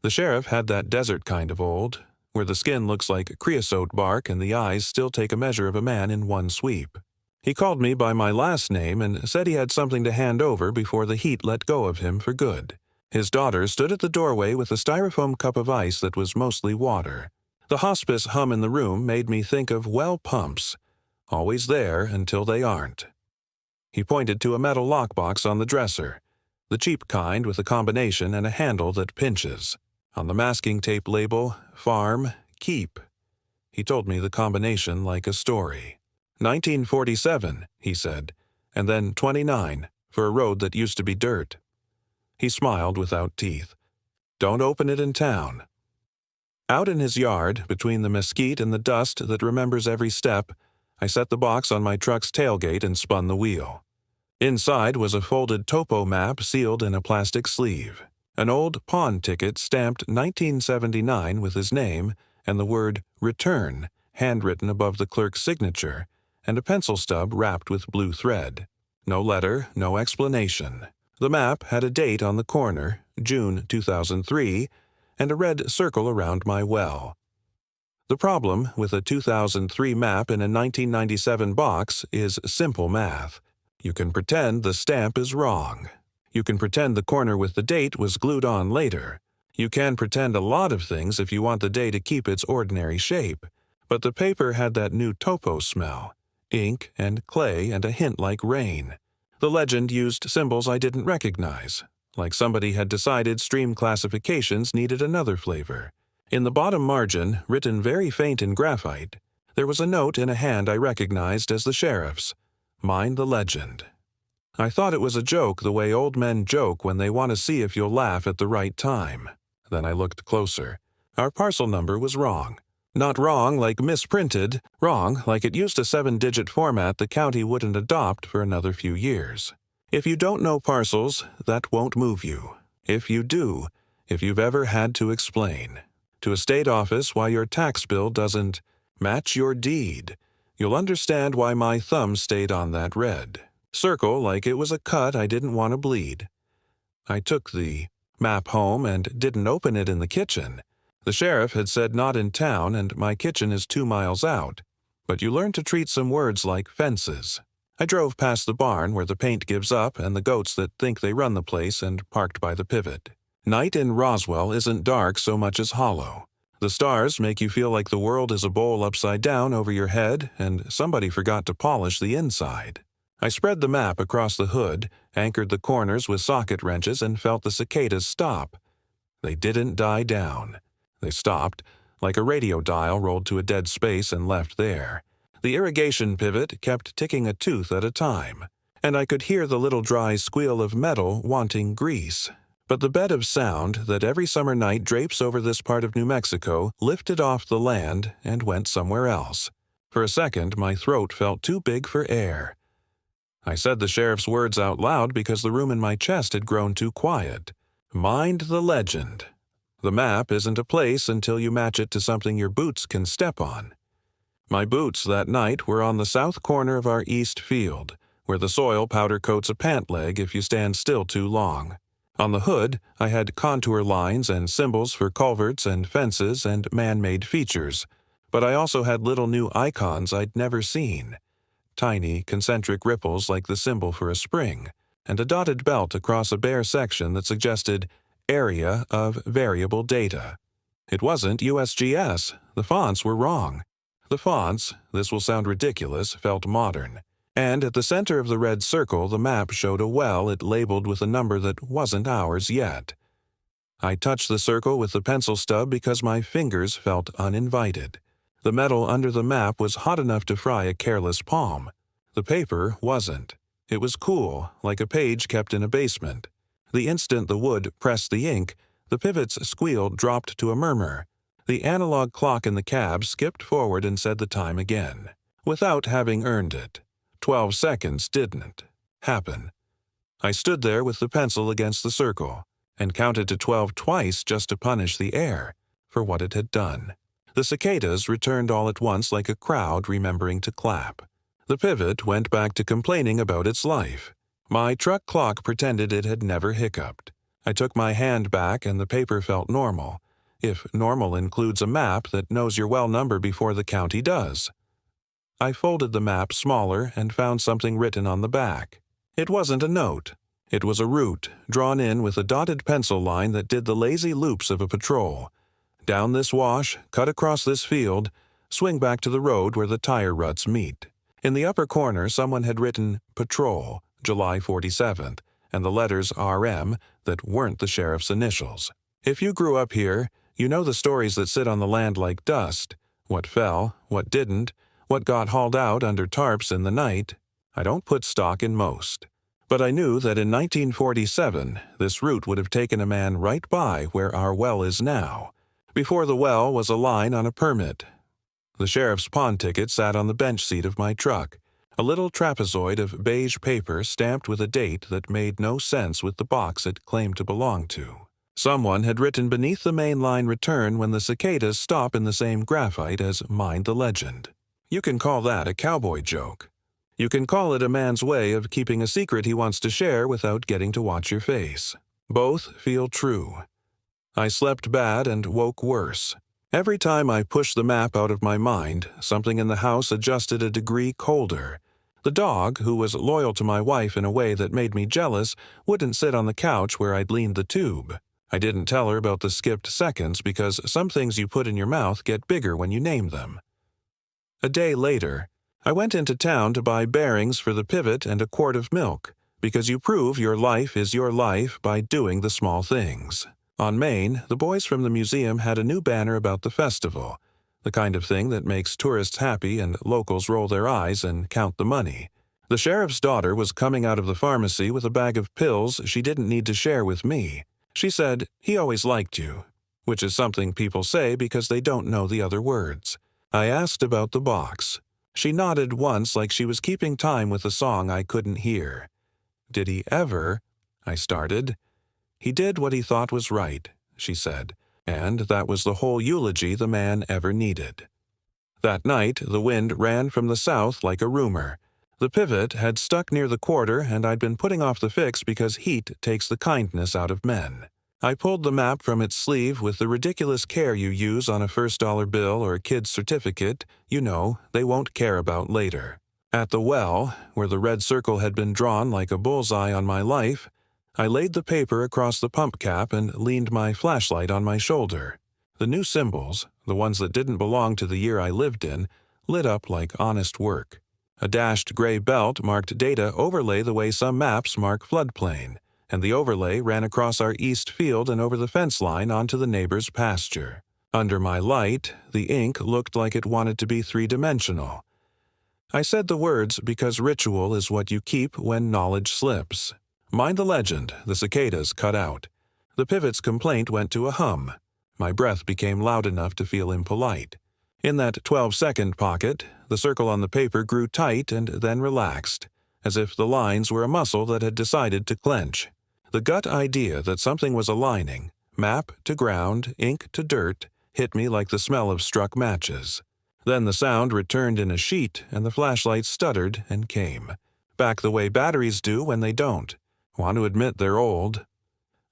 The sheriff had that desert kind of old, where the skin looks like creosote bark and the eyes still take a measure of a man in one sweep. He called me by my last name and said he had something to hand over before the heat let go of him for good. His daughter stood at the doorway with a styrofoam cup of ice that was mostly water. The hospice hum in the room made me think of well pumps, always there until they aren't. He pointed to a metal lockbox on the dresser, the cheap kind with a combination and a handle that pinches. On the masking tape label, Farm, Keep. He told me the combination like a story. 1947, he said, and then 29, for a road that used to be dirt. He smiled without teeth. Don't open it in town. Out in his yard, between the mesquite and the dust that remembers every step, I set the box on my truck's tailgate and spun the wheel. Inside was a folded topo map sealed in a plastic sleeve, an old pawn ticket stamped 1979 with his name and the word Return handwritten above the clerk's signature, and a pencil stub wrapped with blue thread. No letter, no explanation. The map had a date on the corner, June 2003, and a red circle around my well. The problem with a 2003 map in a 1997 box is simple math. You can pretend the stamp is wrong. You can pretend the corner with the date was glued on later. You can pretend a lot of things if you want the day to keep its ordinary shape. But the paper had that new topo smell, ink and clay and a hint like rain. The legend used symbols I didn't recognize, like somebody had decided stream classifications needed another flavor. In the bottom margin, written very faint in graphite, there was a note in a hand I recognized as the sheriff's. Mind the legend. I thought it was a joke the way old men joke when they want to see if you'll laugh at the right time. Then I looked closer. Our parcel number was wrong. Not wrong like misprinted, wrong like it used a 7-digit format the county wouldn't adopt for another few years. If you don't know parcels, that won't move you. If you do, if you've ever had to explain to a state office why your tax bill doesn't match your deed, you'll understand why my thumb stayed on that red circle like it was a cut I didn't want to bleed. I took the map home and didn't open it in the kitchen. The sheriff had said not in town, and my kitchen is 2 miles out. But you learn to treat some words like fences. I drove past the barn where the paint gives up and the goats that think they run the place and parked by the pivot. Night in Roswell isn't dark so much as hollow. The stars make you feel like the world is a bowl upside down over your head and somebody forgot to polish the inside. I spread the map across the hood, anchored the corners with socket wrenches, and felt the cicadas stop. They didn't die down. They stopped, like a radio dial rolled to a dead space and left there. The irrigation pivot kept ticking a tooth at a time, and I could hear the little dry squeal of metal wanting grease. But the bed of sound that every summer night drapes over this part of New Mexico lifted off the land and went somewhere else. For a second, my throat felt too big for air. I said the sheriff's words out loud because the room in my chest had grown too quiet. Mind the legend. The map isn't a place until you match it to something your boots can step on. My boots that night were on the south corner of our east field, where the soil powder coats a pant leg if you stand still too long. On the hood, I had contour lines and symbols for culverts and fences and man-made features, but I also had little new icons I'd never seen. Tiny, concentric ripples like the symbol for a spring, and a dotted belt across a bare section that suggested area of variable data. It wasn't USGS. The fonts were wrong. The fonts, this will sound ridiculous, felt modern. And at the center of the red circle, the map showed a well it labeled with a number that wasn't ours yet. I touched the circle with the pencil stub because my fingers felt uninvited. The metal under the map was hot enough to fry a careless palm. The paper wasn't. It was cool, like a page kept in a basement. The instant the wood pressed the ink, the pivot's squeal dropped to a murmur. The analog clock in the cab skipped forward and said the time again, without having earned it. 12 seconds didn't happen. I stood there with the pencil against the circle and counted to 12 twice just to punish the air for what it had done. The cicadas returned all at once like a crowd remembering to clap. The pivot went back to complaining about its life. My truck clock pretended it had never hiccuped. I took my hand back and the paper felt normal, if normal includes a map that knows your well number before the county does. I folded the map smaller and found something written on the back. It wasn't a note. It was a route, drawn in with a dotted pencil line that did the lazy loops of a patrol. Down this wash, cut across this field, swing back to the road where the tire ruts meet. In the upper corner, someone had written Patrol, July 47th, and the letters RM that weren't the sheriff's initials. If you grew up here, you know the stories that sit on the land like dust. What fell, what didn't, what got hauled out under tarps in the night. I don't put stock in most. But I knew that in 1947, this route would have taken a man right by where our well is now. Before the well was a line on a permit. The sheriff's pawn ticket sat on the bench seat of my truck, a little trapezoid of beige paper stamped with a date that made no sense with the box it claimed to belong to. Someone had written beneath the main line return when the cicadas stop in the same graphite as Mind the Legend. You can call that a cowboy joke. You can call it a man's way of keeping a secret he wants to share without getting to watch your face. Both feel true. I slept bad and woke worse. Every time I pushed the map out of my mind, something in the house adjusted a degree colder. The dog, who was loyal to my wife in a way that made me jealous, wouldn't sit on the couch where I'd leaned the tube. I didn't tell her about the skipped seconds because some things you put in your mouth get bigger when you name them. A day later, I went into town to buy bearings for the pivot and a quart of milk, because you prove your life is your life by doing the small things. On Main, the boys from the museum had a new banner about the festival, the kind of thing that makes tourists happy and locals roll their eyes and count the money. The sheriff's daughter was coming out of the pharmacy with a bag of pills she didn't need to share with me. She said, "He always liked you," which is something people say because they don't know the other words. I asked about the box. She nodded once like she was keeping time with a song I couldn't hear. "Did he ever?" I started. "He did what he thought was right," she said, and that was the whole eulogy the man ever needed. That night, the wind ran from the south like a rumor. The pivot had stuck near the quarter, and I'd been putting off the fix because heat takes the kindness out of men. I pulled the map from its sleeve with the ridiculous care you use on a first dollar bill or a kid's certificate, you know, they won't care about later. At the well, where the red circle had been drawn like a bullseye on my life, I laid the paper across the pump cap and leaned my flashlight on my shoulder. The new symbols, the ones that didn't belong to the year I lived in, lit up like honest work. A dashed gray belt marked data overlay the way some maps mark floodplain, and the overlay ran across our east field and over the fence line onto the neighbor's pasture. Under my light, the ink looked like it wanted to be three-dimensional. I said the words because ritual is what you keep when knowledge slips. Mind the Legend, the cicadas cut out. The pivot's complaint went to a hum. My breath became loud enough to feel impolite. In that 12-second pocket, the circle on the paper grew tight and then relaxed, as if the lines were a muscle that had decided to clench. The gut idea that something was aligning, map to ground, ink to dirt, hit me like the smell of struck matches. Then the sound returned in a sheet, and the flashlight stuttered and came. Back the way batteries do when they don't. Want to admit they're old.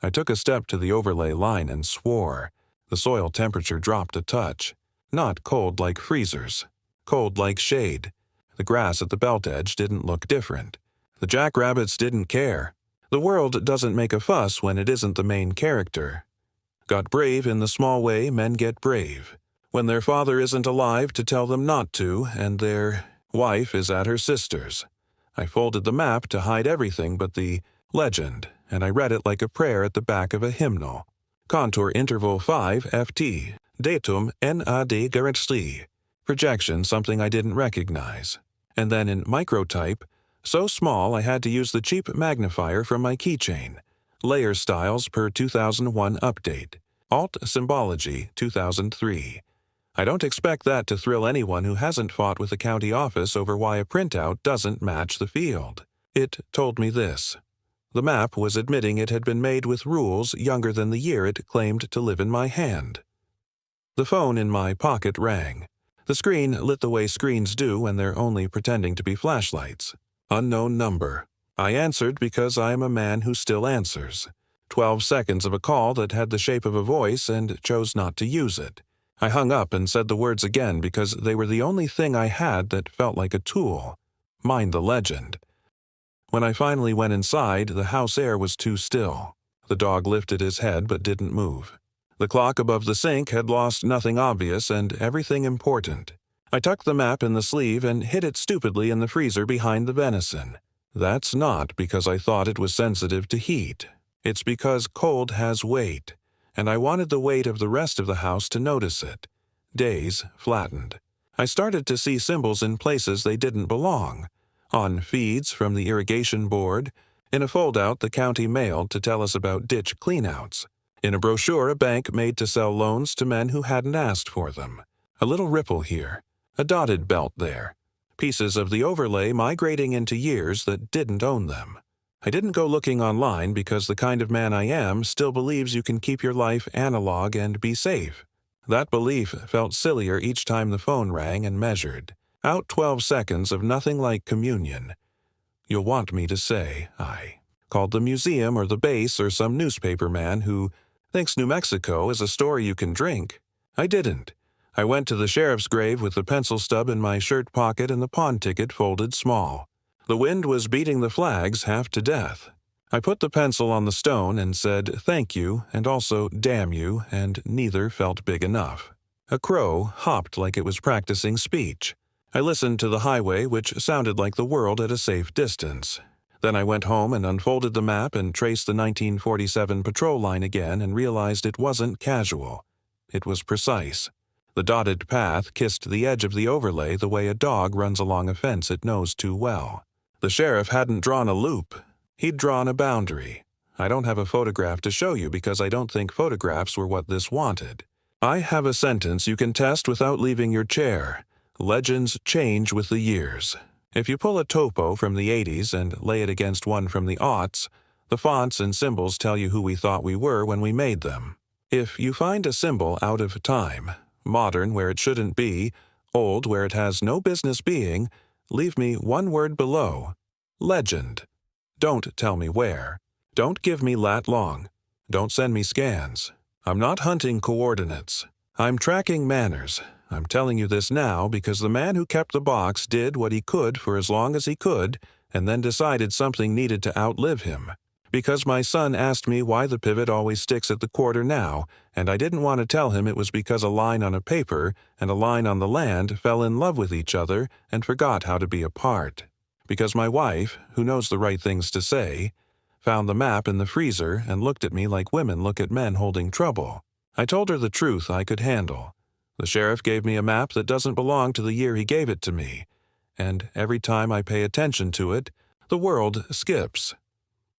I took a step to the overlay line and swore. The soil temperature dropped a touch. Not cold like freezers. Cold like shade. The grass at the belt edge didn't look different. The jackrabbits didn't care. The world doesn't make a fuss when it isn't the main character. Got brave in the small way men get brave. When their father isn't alive to tell them not to, and their wife is at her sister's. I folded the map to hide everything but the legend, and I read it like a prayer at the back of a hymnal. Contour interval 5 FT. Datum NAD Garantie. Projection something I didn't recognize. And then in microtype, so small I had to use the cheap magnifier from my keychain. Layer styles per 2001 update. Alt symbology 2003. I don't expect that to thrill anyone who hasn't fought with the county office over why a printout doesn't match the field. It told me this. The map was admitting it had been made with rules younger than the year it claimed to live in my hand. The phone in my pocket rang. The screen lit the way screens do when they're only pretending to be flashlights. Unknown number. I answered because I am a man who still answers. 12 seconds of a call that had the shape of a voice and chose not to use it. I hung up and said the words again because they were the only thing I had that felt like a tool. Mind the legend. When I finally went inside, the house air was too still. The dog lifted his head but didn't move. The clock above the sink had lost nothing obvious and everything important. I tucked the map in the sleeve and hid it stupidly in the freezer behind the venison. That's not because I thought it was sensitive to heat. It's because cold has weight, and I wanted the weight of the rest of the house to notice it. Days flattened. I started to see symbols in places they didn't belong. On feeds from the irrigation board, in a foldout the county mailed to tell us about ditch cleanouts, in a brochure a bank made to sell loans to men who hadn't asked for them. A little ripple here, a dotted belt there, pieces of the overlay migrating into years that didn't own them. I didn't go looking online because the kind of man I am still believes you can keep your life analog and be safe. That belief felt sillier each time the phone rang and measured. Out 12 seconds of nothing like communion. You'll want me to say, I called the museum or the base or some newspaper man who thinks New Mexico is a store you can drink. I didn't. I went to the sheriff's grave with the pencil stub in my shirt pocket and the pawn ticket folded small. The wind was beating the flags half to death. I put the pencil on the stone and said thank you and also damn you, and neither felt big enough. A crow hopped like it was practicing speech. I listened to the highway, which sounded like the world at a safe distance. Then I went home and unfolded the map and traced the 1947 patrol line again and realized it wasn't casual. It was precise. The dotted path kissed the edge of the overlay the way a dog runs along a fence it knows too well. The sheriff hadn't drawn a loop. He'd drawn a boundary. I don't have a photograph to show you because I don't think photographs were what this wanted. I have a sentence you can test without leaving your chair. Legends change with the years. If you pull a topo from the 80s and lay it against one from the aughts, the fonts and symbols tell you who we thought we were when we made them. If you find a symbol out of time, modern where it shouldn't be, old where it has no business being, leave me one word below. Legend. Don't tell me where. Don't give me lat long. Don't send me scans. I'm not hunting coordinates. I'm tracking manners. I'm telling you this now because the man who kept the box did what he could for as long as he could and then decided something needed to outlive him. Because my son asked me why the pivot always sticks at the quarter now, and I didn't want to tell him it was because a line on a paper and a line on the land fell in love with each other and forgot how to be apart. Because my wife, who knows the right things to say, found the map in the freezer and looked at me like women look at men holding trouble. I told her the truth I could handle. The sheriff gave me a map that doesn't belong to the year he gave it to me, and every time I pay attention to it, the world skips.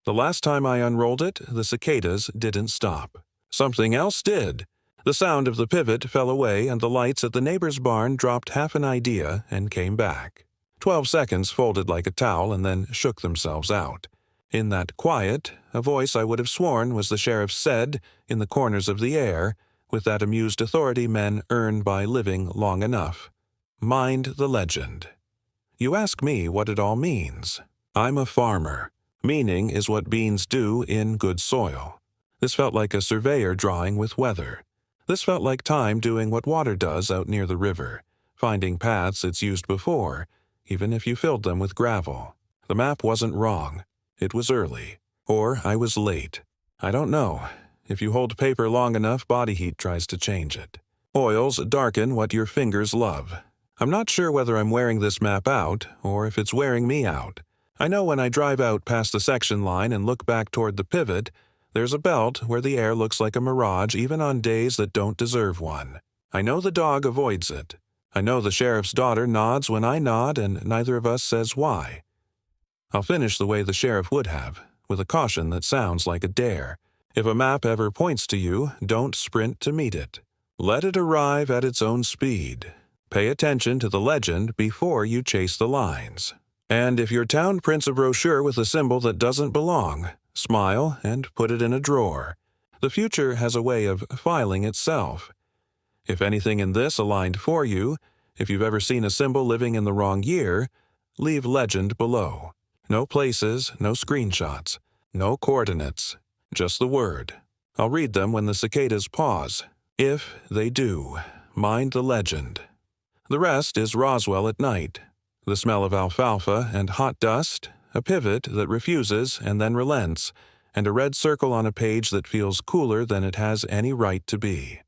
The last time I unrolled it, the cicadas didn't stop. Something else did. The sound of the pivot fell away and the lights at the neighbor's barn dropped half an idea and came back. 12 seconds folded like a towel and then shook themselves out. In that quiet, a voice I would have sworn was the sheriff said, in the corners of the air, with that amused authority men earn by living long enough. Mind the legend. You ask me what it all means. I'm a farmer. Meaning is what beans do in good soil. This felt like a surveyor drawing with weather. This felt like time doing what water does out near the river, finding paths it's used before, even if you filled them with gravel. The map wasn't wrong. It was early. Or I was late. I don't know. If you hold paper long enough, body heat tries to change it. Oils darken what your fingers love. I'm not sure whether I'm wearing this map out, or if it's wearing me out. I know when I drive out past the section line and look back toward the pivot, there's a belt where the air looks like a mirage even on days that don't deserve one. I know the dog avoids it. I know the sheriff's daughter nods when I nod and neither of us says why. I'll finish the way the sheriff would have, with a caution that sounds like a dare. If a map ever points to you, don't sprint to meet it. Let it arrive at its own speed. Pay attention to the legend before you chase the lines. And if your town prints a brochure with a symbol that doesn't belong, smile and put it in a drawer. The future has a way of filing itself. If anything in this aligned for you, if you've ever seen a symbol living in the wrong year, leave legend below. No places, no screenshots, no coordinates. Just the word. I'll read them when the cicadas pause. If they do, mind the legend. The rest is Roswell at night. The smell of alfalfa and hot dust, a pivot that refuses and then relents, and a red circle on a page that feels cooler than it has any right to be.